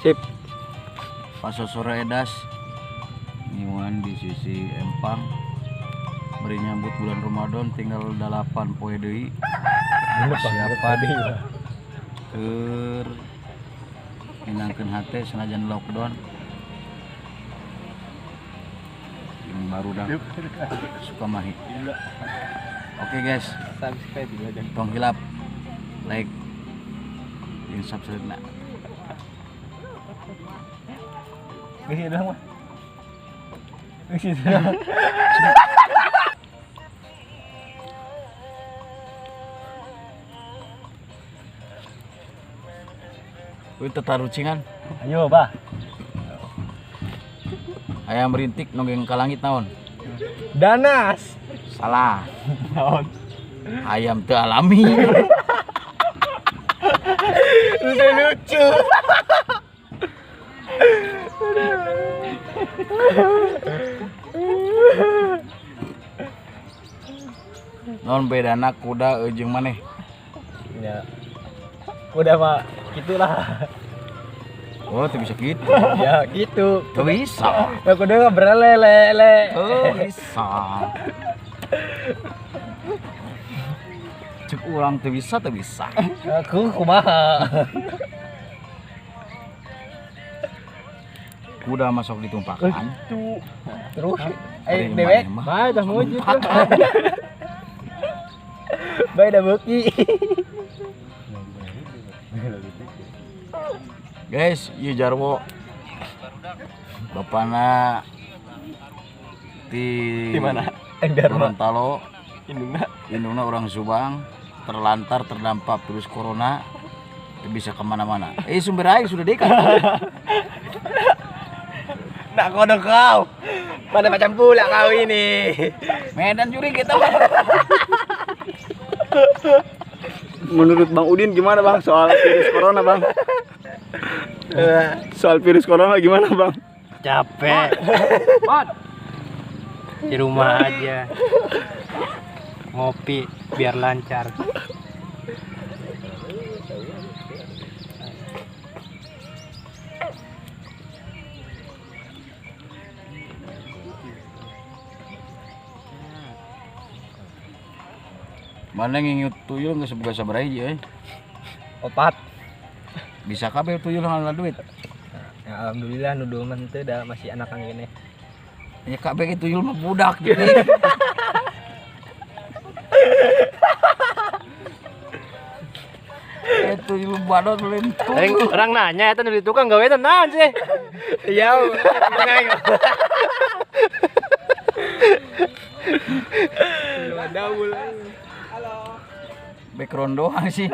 Sip. Paso sore edas Niwan di sisi Empang beri nyambut bulan Ramadan tinggal 8 poe deui persiapan keur minangkeun hate sanajan lockdown yang baru dah Sukamahi. Oke guys, Subscribe dulu aja. tong hilap like dan subscribe na. Gini dong mah. Gini dong. Wih tetarucingan Ayo, Bah. ayam rintik nonggeng ka langit naon? Danas. Salah. Naon? Ayam teu alami. Lucu. Non bedana kuda jeung maneh? Ya. Udah, Pak. Gitulah. Oh, teu bisa gitu. Ya, gitu. Teu bisa. Aku udah berlele. Teu bisa. Cek urang teu bisa, teu bisa. Aku kumaha. Kuda masuk ditumpahkan. Itu. Terus Dari dewek. mana, mah? Bae dah mau gitu. Tumpahkan. Bae dah beuki. Guys, ieu Jarwo. Bapana di mana? Darma. Gorontalo, Indungna. indungna orang Subang, terlantar terdampak virus corona, teu bisa kemana-mana. Sumber air sudah dekat. Nak kodok kau. Pada macam pula kau ini. Medan juri kita. Menurut Bang Udin gimana Bang soal virus corona Bang? Soal virus corona gimana Bang? Capek. Di rumah aja. Ngopi biar lancar. Mana ngingut tuyul nggak sebuah sabar aja. Opat. Bisa kabel tuyul nggak duit. Ya, alhamdulillah nuduh mente dah masih anak gini. Ya kabel itu tuyul mah budak gitu. Tuyul badot lentur. Orang nanya eta nu di tukang gawe teh naon sih? Iya, nanya. Ada mulai. Background doang sih.